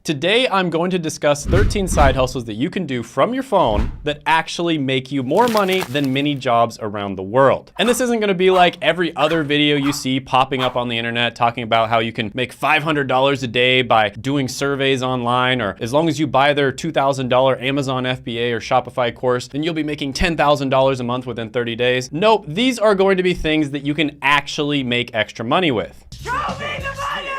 Today, I'm going to discuss 13 side hustles that you can do from your phone that actually make you more money than many jobs around the world. And this isn't gonna be like every other video you see popping up on the internet talking about how you can make $500 a day by doing surveys online, or as long as you buy their $2,000 Amazon FBA or Shopify course, then you'll be making $10,000 a month within 30 days. Nope, these are going to be things that you can actually make extra money with. Show me the money!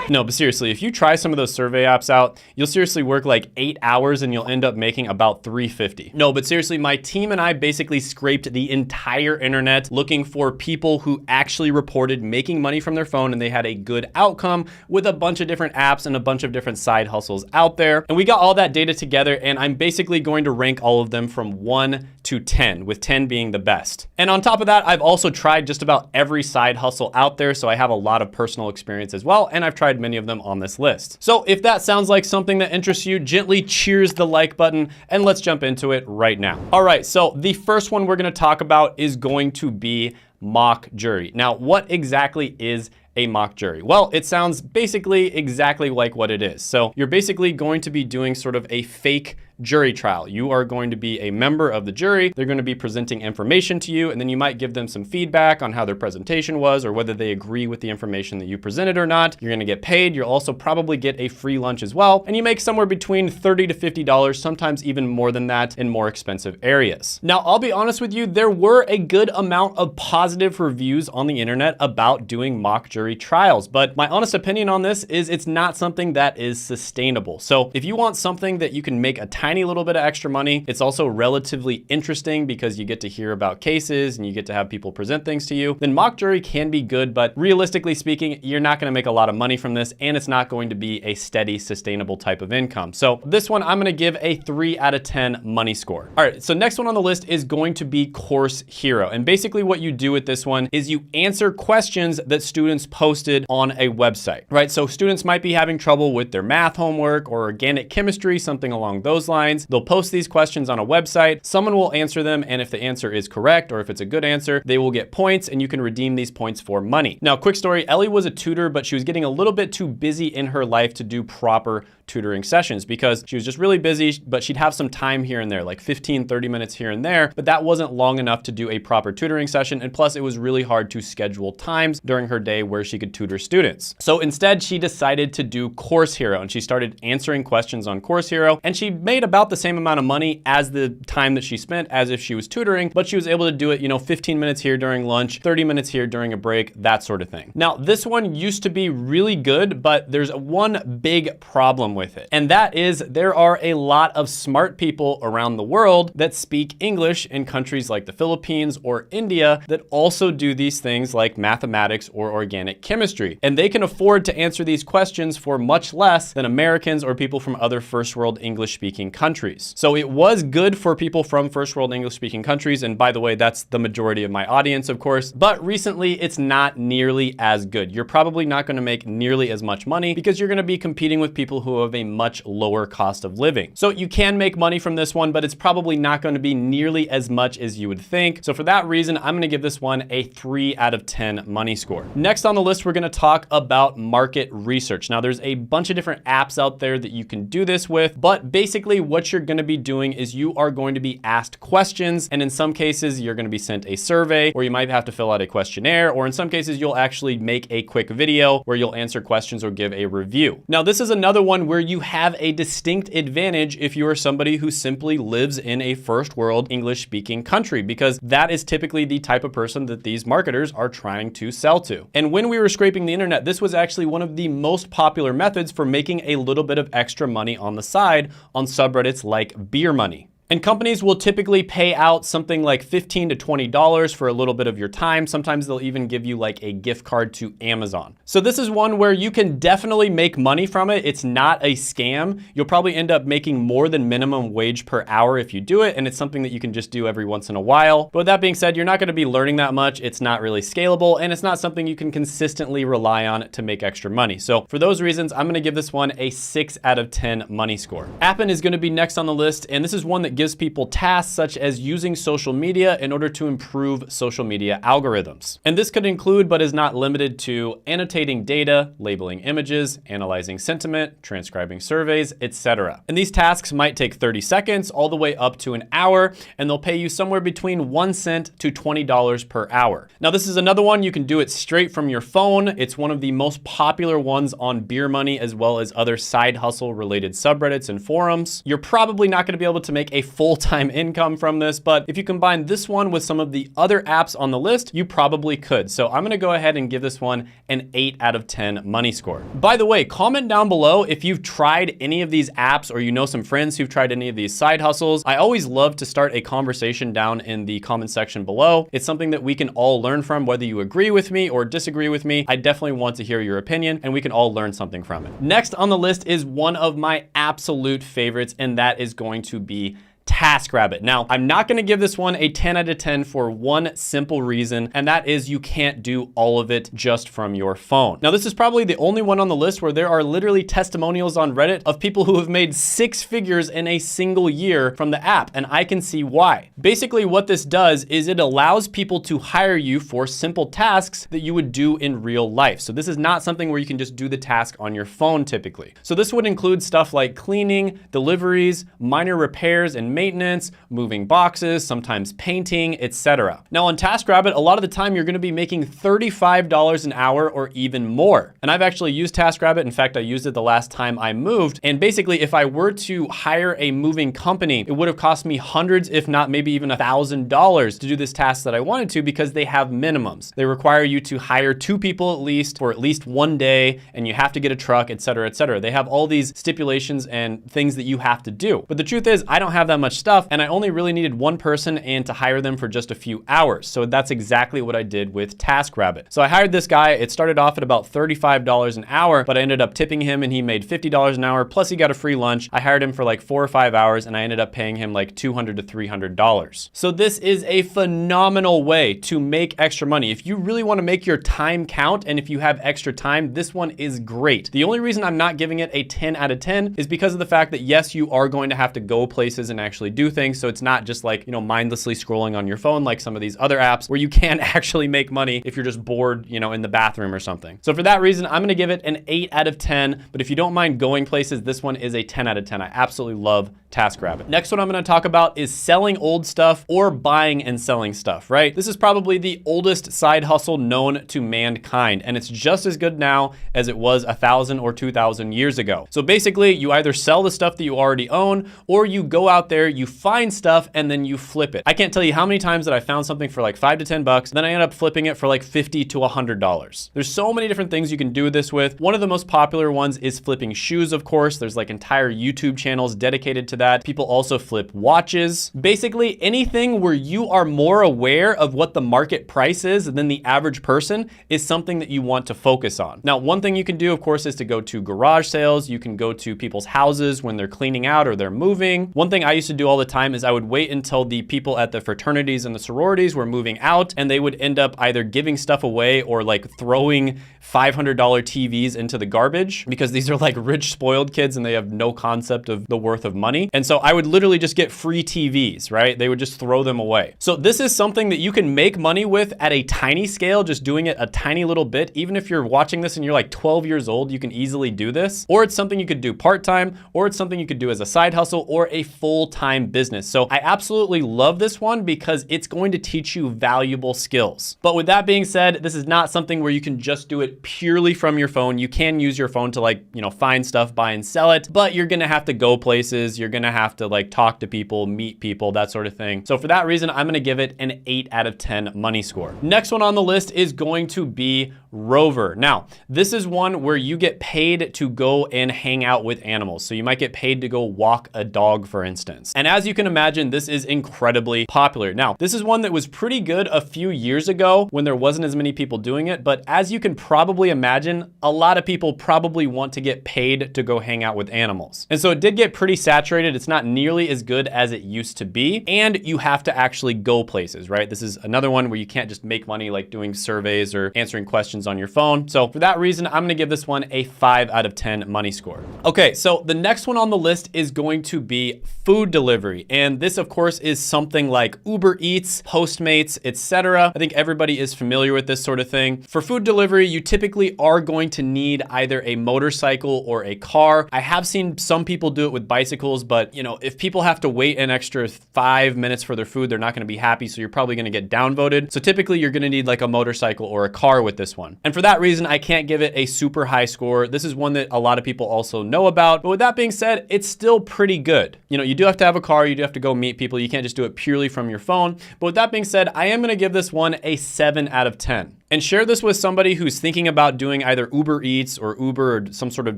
No, but seriously, if you try some of those survey apps out, you'll seriously work like 8 hours and you'll end up making about $350. No, but seriously, my team and I basically scraped the entire internet looking for people who actually reported making money from their phone and they had a good outcome with a bunch of different apps and a bunch of different side hustles out there. And we got all that data together and I'm basically going to rank all of them from 1 to 10, with 10 being the best. And on top of that, I've also tried just about every side hustle out there, so I have a lot of personal experience as well, and I've tried many of them on this list. So if that sounds like something that interests you, gently cheers the like button and let's jump into it right now. All right, so the first one we're gonna talk about is going to be mock jury. Now, what exactly is a mock jury? Well, it sounds basically exactly like what it is. So you're basically going to be doing sort of a fake jury trial. You are going to be a member of the jury. They're going to be presenting information to you, and then you might give them some feedback on how their presentation was or whether they agree with the information that you presented or not. You're going to get paid. You'll also probably get a free lunch as well. And you make somewhere between $30 to $50, sometimes even more than that in more expensive areas. Now, I'll be honest with you, there were a good amount of positive reviews on the internet about doing mock jury trials, but my honest opinion on this is it's not something that is sustainable. So if you want something that you can make a tiny little bit of extra money, it's also relatively interesting because you get to hear about cases and you get to have people present things to you, then mock jury can be good, but realistically speaking, you're not gonna make a lot of money from this and it's not going to be a steady, sustainable type of income. So this one, I'm gonna give a 3 out of 10 money score. All right, so next one on the list is going to be Course Hero. And basically what you do with this one is you answer questions that students posted on a website, right? So students might be having trouble with their math homework or organic chemistry, something along those lines. They'll post these questions on a website, someone will answer them, and if the answer is correct or if it's a good answer, they will get points and you can redeem these points for money. Now, quick story, Ellie was a tutor, but she was getting a little bit too busy in her life to do proper tutoring sessions because she was just really busy, but she'd have some time here and there, like 15, 30 minutes here and there, but that wasn't long enough to do a proper tutoring session. And plus it was really hard to schedule times during her day where she could tutor students. So instead she decided to do Course Hero and she started answering questions on Course Hero and she made about the same amount of money as the time that she spent as if she was tutoring, but she was able to do it, 15 minutes here during lunch, 30 minutes here during a break, that sort of thing. Now, this one used to be really good, but there's one big problem with it. And that is there are a lot of smart people around the world that speak English in countries like the Philippines or India that also do these things like mathematics or organic chemistry. And they can afford to answer these questions for much less than Americans or people from other first world English speaking countries. So it was good for people from first world English speaking countries. And by the way, that's the majority of my audience, of course, but recently it's not nearly as good. You're probably not going to make nearly as much money because you're going to be competing with people who have a much lower cost of living. So you can make money from this one, but it's probably not going to be nearly as much as you would think. So for that reason, I'm going to give this one a 3 out of 10 money score. Next on the list, we're going to talk about market research. Now there's a bunch of different apps out there that you can do this with, but basically what you're going to be doing is you are going to be asked questions. And in some cases, you're going to be sent a survey or you might have to fill out a questionnaire, or in some cases, you'll actually make a quick video where you'll answer questions or give a review. Now, this is another one where you have a distinct advantage if you are somebody who simply lives in a first world English speaking country, because that is typically the type of person that these marketers are trying to sell to. And when we were scraping the internet, this was actually one of the most popular methods for making a little bit of extra money on the side on subreddits like Beer Money. And companies will typically pay out something like $15 to $20 for a little bit of your time. Sometimes they'll even give you like a gift card to Amazon. So this is one where you can definitely make money from it. It's not a scam. You'll probably end up making more than minimum wage per hour if you do it. And it's something that you can just do every once in a while. But with that being said, you're not going to be learning that much. It's not really scalable and it's not something you can consistently rely on to make extra money. So for those reasons, I'm going to give this one a 6 out of 10 money score. Appen is going to be next on the list. And this is one that gives people tasks such as using social media in order to improve social media algorithms. And this could include, but is not limited to, annotating data, labeling images, analyzing sentiment, transcribing surveys, etc. And these tasks might take 30 seconds all the way up to an hour, and they'll pay you somewhere between 1 cent to $20 per hour. Now, this is another one, you can do it straight from your phone. It's one of the most popular ones on Beer Money, as well as other side hustle related subreddits and forums. You're probably not going to be able to make a full-time income from this, but if you combine this one with some of the other apps on the list, you probably could. So I'm going to go ahead and give this one an 8 out of 10 money score. By the way, comment down below if you've tried any of these apps or you know some friends who've tried any of these side hustles. I always love to start a conversation down in the comment section below. It's something that we can all learn from, whether you agree with me or disagree with me. I definitely want to hear your opinion and we can all learn something from it. Next on the list is one of my absolute favorites, and that is going to be TaskRabbit. Now, I'm not going to give this one a 10 out of 10 for one simple reason, and that is you can't do all of it just from your phone. Now, this is probably the only one on the list where there are literally testimonials on Reddit of people who have made 6 figures in a single year from the app, and I can see why. Basically, what this does is it allows people to hire you for simple tasks that you would do in real life. So this is not something where you can just do the task on your phone typically. So this would include stuff like cleaning, deliveries, minor repairs and maintenance, moving boxes, sometimes painting, etc. Now on TaskRabbit, a lot of the time you're going to be making $35 an hour or even more. And I've actually used TaskRabbit. In fact, I used it the last time I moved. And basically, if I were to hire a moving company, it would have cost me hundreds, if not maybe even $1,000 to do this task that I wanted to, because they have minimums. They require you to hire 2 people at least for at least 1 day, and you have to get a truck, etc., etc. They have all these stipulations and things that you have to do. But the truth is, I don't have that much stuff, and I only really needed one person and to hire them for just a few hours. So that's exactly what I did with TaskRabbit. So I hired this guy. It started off at about $35 an hour, but I ended up tipping him and he made $50 an hour, plus he got a free lunch. I hired him for like 4 or 5 hours and I ended up paying him like $200 to $300. So this is a phenomenal way to make extra money. If you really want to make your time count and if you have extra time, this one is great. The only reason I'm not giving it a 10 out of 10 is because of the fact that yes, you are going to have to go places and actually do things. So it's not just like, mindlessly scrolling on your phone like some of these other apps where you can actually make money if you're just bored, in the bathroom or something. So for that reason, I'm going to give it an 8 out of 10. But if you don't mind going places, this one is a 10 out of 10. I absolutely love TaskRabbit. Next one I'm going to talk about is selling old stuff or buying and selling stuff, right? This is probably the oldest side hustle known to mankind, and it's just as good now as it was 1,000 or 2,000 years ago. So basically, you either sell the stuff that you already own, or you go out there, you find stuff, and then you flip it. I can't tell you how many times that I found something for like $5 to $10, then I end up flipping it for like $50 to $100. There's so many different things you can do this with. One of the most popular ones is flipping shoes, of course. There's like entire YouTube channels dedicated to that. People also flip watches. Basically, anything where you are more aware of what the market price is than the average person is something that you want to focus on. Now, one thing you can do, of course, is to go to garage sales. You can go to people's houses when they're cleaning out or they're moving. One thing I used to do all the time is I would wait until the people at the fraternities and the sororities were moving out, and they would end up either giving stuff away or like throwing $500 TVs into the garbage, because these are like rich, spoiled kids and they have no concept of the worth of money. And so I would literally just get free TVs, right? They would just throw them away. So this is something that you can make money with at a tiny scale, just doing it a tiny little bit. Even if you're watching this and you're like 12 years old, you can easily do this. Or it's something you could do part-time, or it's something you could do as a side hustle or a full-time business. So I absolutely love this one because it's going to teach you valuable skills. But with that being said, this is not something where you can just do it purely from your phone. You can use your phone to like, find stuff, buy and sell it, but you're gonna have to go places. You're gonna have to like talk to people, meet people, that sort of thing. So for that reason, I'm gonna give it an 8 out of 10 money score. Next one on the list is going to be Rover. Now, this is one where you get paid to go and hang out with animals. So you might get paid to go walk a dog, for instance. And as you can imagine, this is incredibly popular. Now, this is one that was pretty good a few years ago when there wasn't as many people doing it. But as you can probably imagine, a lot of people probably want to get paid to go hang out with animals. And so it did get pretty saturated granted, it's not nearly as good as it used to be, and you have to actually go places, right? This is another one where you can't just make money like doing surveys or answering questions on your phone. So for that reason, I'm gonna give this one a 5 out of 10 money score. Okay, so the next one on the list is going to be food delivery. And this, of course, is something like Uber Eats, Postmates, etc. I think everybody is familiar with this sort of thing. For food delivery, you typically are going to need either a motorcycle or a car. I have seen some people do it with bicycles, but you know, if people have to wait an extra 5 minutes for their food, they're not gonna be happy, so you're probably gonna get downvoted. So typically you're gonna need like a motorcycle or a car with this one. And for that reason, I can't give it a super high score. This is one that a lot of people also know about, but with that being said, it's still pretty good. You know, you do have to have a car, you do have to go meet people, you can't just do it purely from your phone. But with that being said, I am gonna give this one a 7 out of 10. And share this with somebody who's thinking about doing either Uber Eats or Uber or some sort of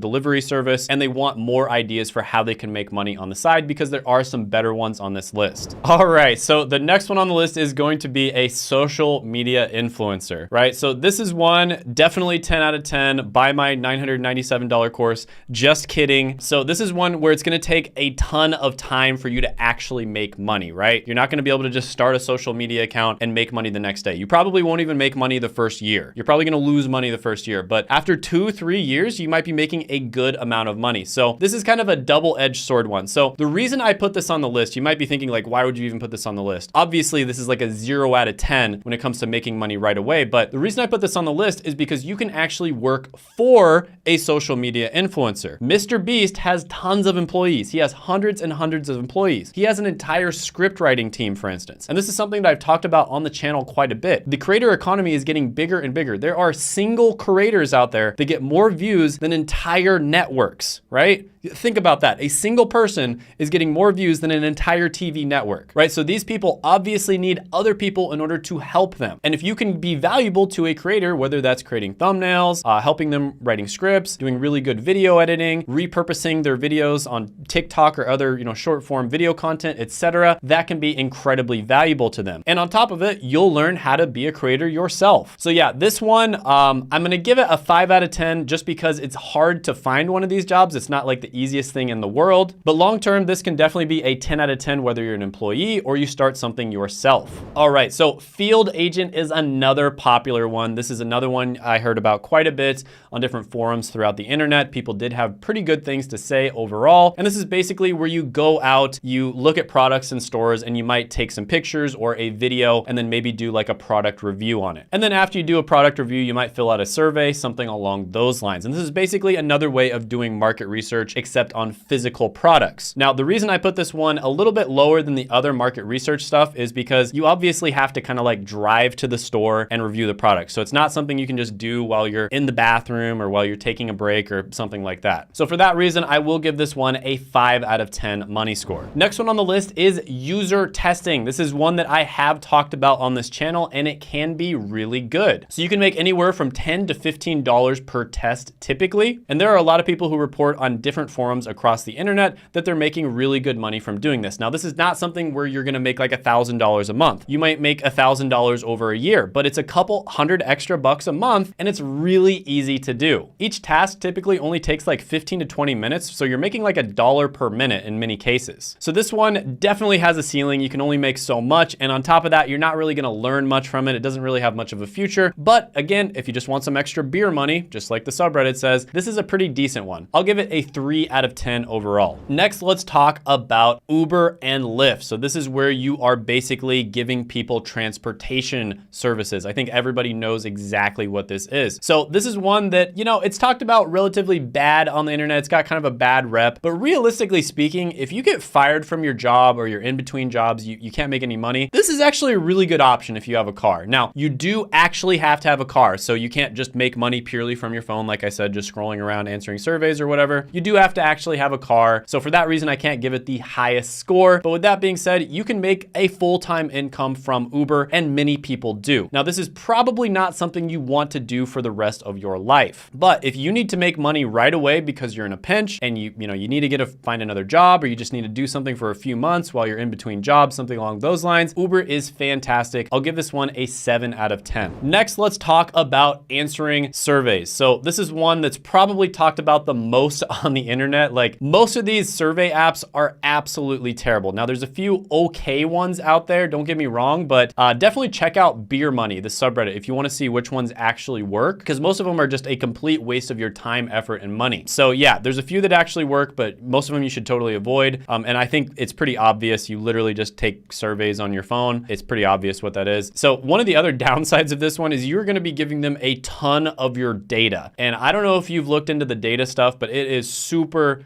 delivery service, and they want more ideas for how they can make money on the side, because there are some better ones on this list. All right, so the next one on the list is going to be a social media influencer, right? So this is one, definitely 10 out of 10, buy my $997 course, just kidding. So this is one where it's gonna take a ton of time for you to actually make money, right? You're not gonna be able to just start a social media account and make money the next day. You probably won't even make money the first year. You're probably gonna lose money the first year, but after 2-3 years, you might be making a good amount of money. So this is kind of a double-edged sword one. So the reason I put this on the list, you might be thinking like, why would you even put this on the list? Obviously, this is like a 0 out of 10 when it comes to making money right away. But the reason I put this on the list is because you can actually work for a social media influencer. Mr. Beast has tons of employees. He has hundreds and hundreds of employees. He has an entire script writing team, for instance. And this is something that I've talked about on the channel quite a bit. The creator economy is getting bigger and bigger. There are single creators out there that get more views than entire networks, right? Think about that. A single person is getting more views than an entire TV network, right? So these people obviously need other people in order to help them. And if you can be valuable to a creator, whether that's creating thumbnails, helping them writing scripts, doing really good video editing, repurposing their videos on TikTok or other, short form video content, etc., that can be incredibly valuable to them. And on top of it, you'll learn how to be a creator yourself. So yeah, this one, I'm gonna give it a 5 out of 10 just because it's hard to find one of these jobs. It's not like the easiest thing in the world, but long-term, this can definitely be a 10 out of 10, whether you're an employee or you start something yourself. All right, so field agent is another popular one. This is another one I heard about quite a bit on different forums throughout the internet. People did have pretty good things to say overall. And this is basically where you go out, you look at products in stores, and you might take some pictures or a video and then maybe do like a product review on it. And then after you do a product review, you might fill out a survey, something along those lines. And this is basically another way of doing market research, except on physical products. Now, the reason I put this one a little bit lower than the other market research stuff is because you obviously have to kind of like drive to the store and review the product. So it's not something you can just do while you're in the bathroom or while you're taking a break or something like that. So for that reason, I will give this one a 5 out of 10 money score. Next one on the list is user testing. This is one that I have talked about on this channel, and it can be really good. So you can make anywhere from $10 to $15 per test typically. And there are a lot of people who report on different forums across the internet that they're making really good money from doing this. Now, this is not something where you're gonna make like $1,000 a month. You might make $1,000 over a year, but it's a couple hundred extra bucks a month, and it's really easy to do. Each task typically only takes like 15 to 20 minutes, so you're making like $1 per minute in many cases. So this one definitely has a ceiling. You can only make so much, and on top of that, you're not really gonna learn much from it. It doesn't really have much of a future, but again, if you just want some extra beer money, just like the subreddit says, this is a pretty decent one. I'll give it a 3 out of 10 overall. Next, let's talk about Uber and Lyft. So this is where you are basically giving people transportation services. I think everybody knows exactly what this is. So this is one that, it's talked about relatively bad on the internet. It's got kind of a bad rep, but realistically speaking, if you get fired from your job or you're in between jobs, you can't make any money, this is actually a really good option if you have a car. Now, you do actually have to have a car, so you can't just make money purely from your phone, like I said, just scrolling around answering surveys or whatever. You do have to actually have a car. So for that reason, I can't give it the highest score. But with that being said, you can make a full-time income from Uber, and many people do. Now, this is probably not something you want to do for the rest of your life. But if you need to make money right away because you're in a pinch and you need to find another job, or you just need to do something for a few months while you're in between jobs, something along those lines, Uber is fantastic. I'll give this one a 7 out of 10. Next, let's talk about answering surveys. So this is one that's probably talked about the most on the internet. Like, most of these survey apps are absolutely terrible. Now, there's a few okay ones out there, don't get me wrong, but definitely check out Beer Money, the subreddit, if you want to see which ones actually work, because most of them are just a complete waste of your time, effort, and money. So yeah, there's a few that actually work, but most of them you should totally avoid. And I think it's pretty obvious. You literally just take surveys on your phone. It's pretty obvious what that is. So one of the other downsides of this one is you're going to be giving them a ton of your data. And I don't know if you've looked into the data stuff, but it is super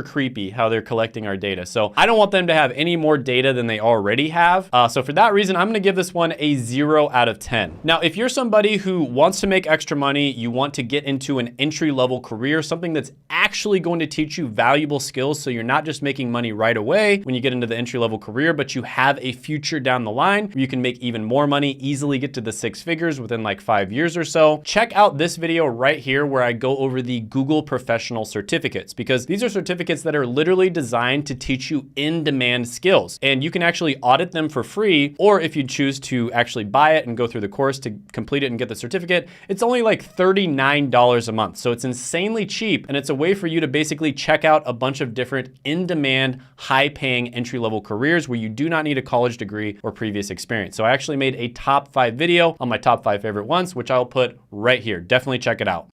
creepy how they're collecting our data. So I don't want them to have any more data than they already have. So for that reason, I'm gonna give this one a 0 out of 10. Now, if you're somebody who wants to make extra money, you want to get into an entry-level career, something that's actually going to teach you valuable skills, so you're not just making money right away when you get into the entry-level career, but you have a future down the line where you can make even more money, easily get to the 6 figures within like 5 years or so. Check out this video right here where I go over the Google Professional Certificates, because these are certificates that are literally designed to teach you in-demand skills. And you can actually audit them for free, or if you choose to actually buy it and go through the course to complete it and get the certificate, it's only like $39 a month. So it's insanely cheap, and it's a way for you to basically check out a bunch of different in-demand, high-paying entry-level careers where you do not need a college degree or previous experience. So I actually made a top 5 video on my top 5 favorite ones, which I'll put right here. Definitely check it out.